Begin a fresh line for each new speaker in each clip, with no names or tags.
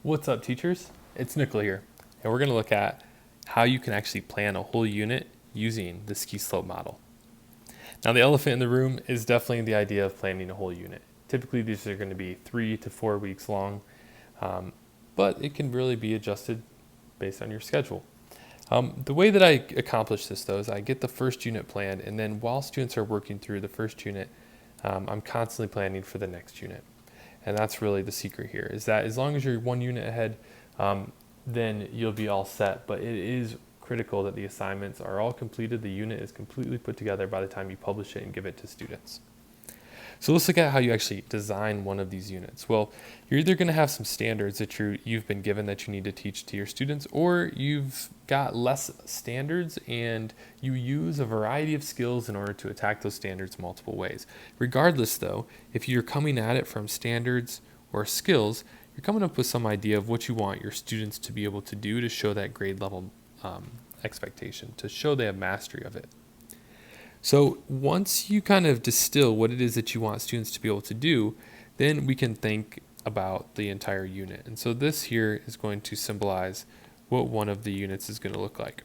What's up, teachers? It's Nicola here, and we're going to look at how you can actually plan a whole unit using the ski slope model. Now, the elephant in the room is definitely the idea of planning a whole unit. Typically, these are going to be 3 to 4 weeks long, but it can really be adjusted based on your schedule. The way that I accomplish this, though, is I get the first unit planned, and then while students are working through the first unit, I'm constantly planning for the next unit. And that's really the secret here, is that as long as you're 1 unit ahead, then you'll be all set. But it is critical that the assignments are all completed, the unit is completely put together by the time you publish it and give it to students. So let's look at how you actually design one of these units. Well, you're either going to have some standards that you've been given that you need to teach to your students, or you've got less standards and you use a variety of skills in order to attack those standards multiple ways. Regardless, though, if you're coming at it from standards or skills, you're coming up with some idea of what you want your students to be able to do to show that grade level expectation, to show they have mastery of it. So once you kind of distill what it is that you want students to be able to do, then we can think about the entire unit. And so this here is going to symbolize what one of the units is going to look like.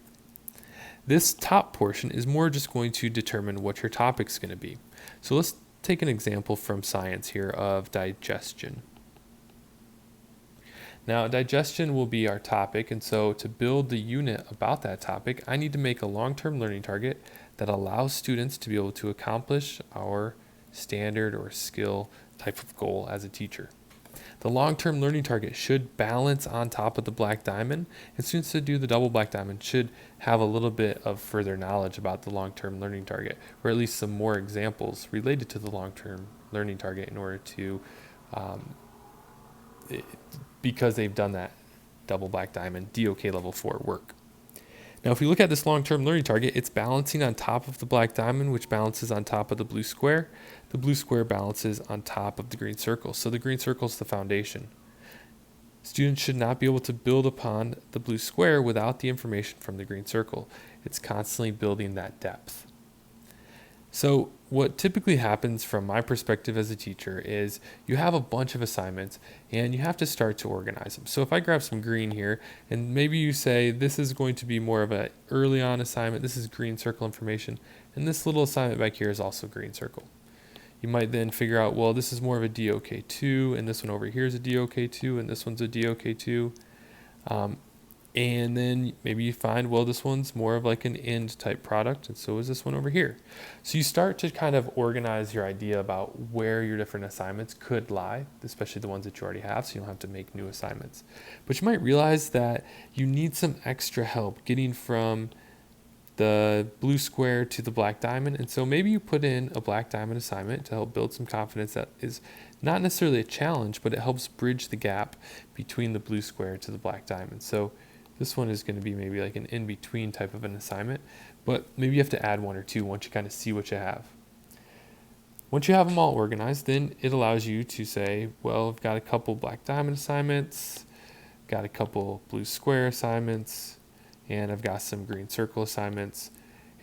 This top portion is more just going to determine what your topic's going to be. So let's take an example from science here of digestion. Now, digestion will be our topic, and so to build the unit about that topic, I need to make a long-term learning target that allows students to be able to accomplish our standard or skill type of goal as a teacher. The long-term learning target should balance on top of the black diamond, and students that do the double black diamond should have a little bit of further knowledge about the long-term learning target, or at least some more examples related to the long-term learning target in order to because they've done that double black diamond DOK level 4 work. Now, if we look at this long-term learning target, it's balancing on top of the black diamond, which balances on top of the blue square. The blue square balances on top of the green circle. So the green circle is the foundation. Students should not be able to build upon the blue square without the information from the green circle. It's constantly building that depth. So what typically happens from my perspective as a teacher is you have a bunch of assignments and you have to start to organize them. So if I grab some green here, and maybe you say this is going to be more of a early on assignment, this is green circle information, and this little assignment back here is also green circle. You might then figure out, well, this is more of a DOK2, and this one over here is a DOK2, and this one's a DOK2. And then maybe you find, well, this one's more of like an end type product, and so is this one over here. So you start to kind of organize your idea about where your different assignments could lie, especially the ones that you already have, so you don't have to make new assignments. But you might realize that you need some extra help getting from the blue square to the black diamond, and so maybe you put in a black diamond assignment to help build some confidence that is not necessarily a challenge, but it helps bridge the gap between the blue square to the black diamond. So this one is going to be maybe like an in-between type of an assignment, but maybe you have to add one or two once you kind of see what you have. Once you have them all organized, then it allows you to say, well, I've got a couple black diamond assignments, got a couple blue square assignments, and I've got some green circle assignments.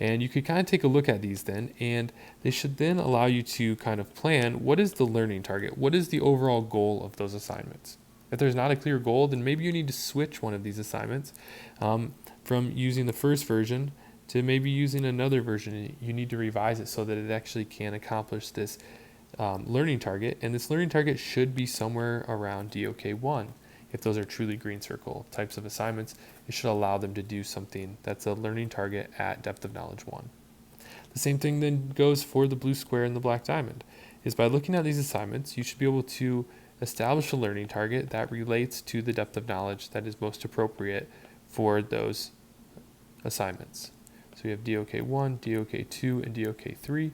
And you could kind of take a look at these then, and they should then allow you to kind of plan what is the learning target, what is the overall goal of those assignments. If there's not a clear goal, then maybe you need to switch one of these assignments from using the first version to maybe using another version. You need to revise it so that it actually can accomplish this learning target. And this learning target should be somewhere around DOK1. If those are truly green circle types of assignments, it should allow them to do something that's a learning target at depth of knowledge 1. The same thing then goes for the blue square and the black diamond, is by looking at these assignments, you should be able to establish a learning target that relates to the depth of knowledge that is most appropriate for those assignments. So we have DOK1, DOK2, and DOK3.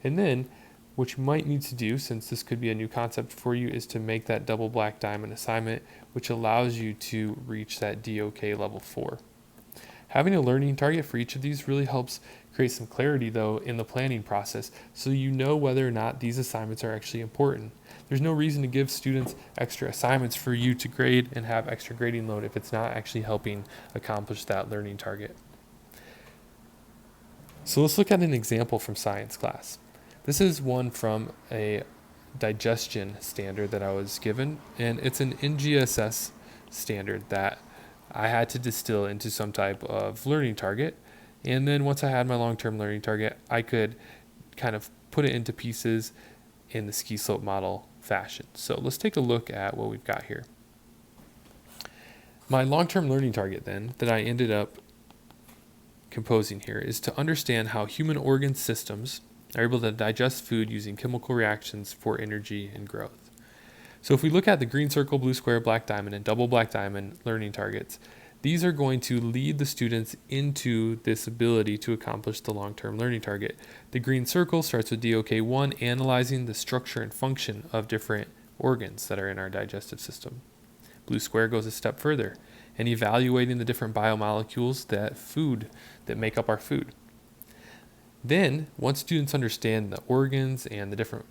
And then what you might need to do, since this could be a new concept for you, is to make that double black diamond assignment, which allows you to reach that DOK level 4. Having a learning target for each of these really helps create some clarity, though, in the planning process, so you know whether or not these assignments are actually important. There's no reason to give students extra assignments for you to grade and have extra grading load if it's not actually helping accomplish that learning target. So let's look at an example from science class. This is one from a digestion standard that I was given, and it's an NGSS standard that I had to distill into some type of learning target. And then once I had my long-term learning target, I could kind of put it into pieces in the ski slope model fashion. So let's take a look at what we've got here. My long-term learning target then that I ended up composing here is to understand how human organ systems are able to digest food using chemical reactions for energy and growth. So if we look at the green circle, blue square, black diamond, and double black diamond learning targets, these are going to lead the students into this ability to accomplish the long-term learning target. The green circle starts with DOK1, analyzing the structure and function of different organs that are in our digestive system. Blue square goes a step further and evaluating the different biomolecules that make up our food. Then, once students understand the organs and the different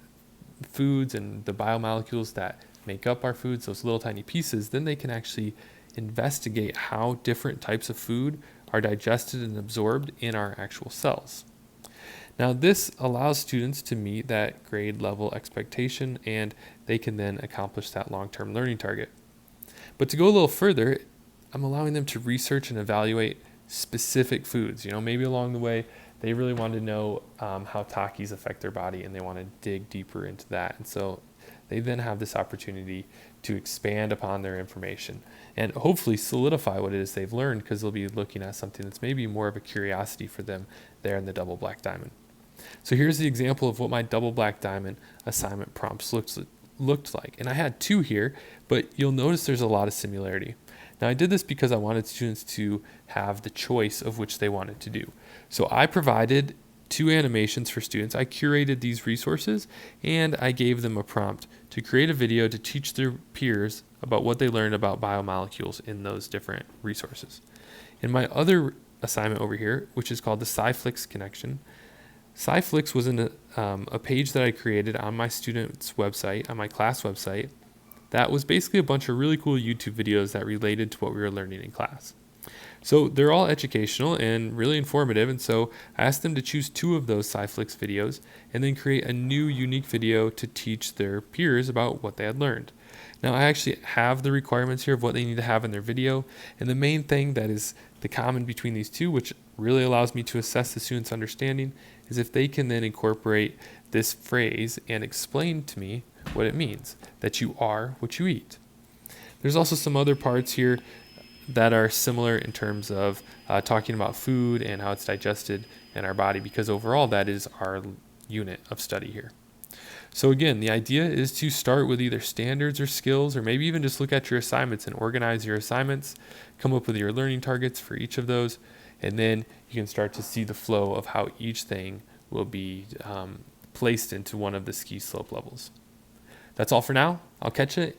foods and the biomolecules that make up our foods, those little tiny pieces, then they can actually investigate how different types of food are digested and absorbed in our actual cells. Now, this allows students to meet that grade level expectation, and they can then accomplish that long-term learning target. But to go a little further, I'm allowing them to research and evaluate specific foods. Maybe along the way, they really want to know how Takis affect their body, and they want to dig deeper into that. And so they then have this opportunity to expand upon their information and hopefully solidify what it is they've learned, because they'll be looking at something that's maybe more of a curiosity for them there in the double black diamond. So here's the example of what my double black diamond assignment prompts looked like. And I had 2 here, but you'll notice there's a lot of similarity. Now, I did this because I wanted students to have the choice of which they wanted to do. So I provided 2 animations for students. I curated these resources, and I gave them a prompt to create a video to teach their peers about what they learned about biomolecules in those different resources. In my other assignment over here, which is called the SciFlix connection, SciFlix was in a page that I created on my student's website, on my class website, that was basically a bunch of really cool YouTube videos that related to what we were learning in class. So they're all educational and really informative, and so I asked them to choose 2 of those SciFlix videos and then create a new unique video to teach their peers about what they had learned. Now, I actually have the requirements here of what they need to have in their video, and the main thing that is the common between these 2, which really allows me to assess the student's understanding, is if they can then incorporate this phrase and explain to me what it means, that you are what you eat. There's also some other parts here that are similar in terms of talking about food and how it's digested in our body, because overall that is our unit of study here. So again, the idea is to start with either standards or skills, or maybe even just look at your assignments and organize your assignments, come up with your learning targets for each of those, and then you can start to see the flow of how each thing will be placed into one of the ski slope levels. That's all for now. I'll catch you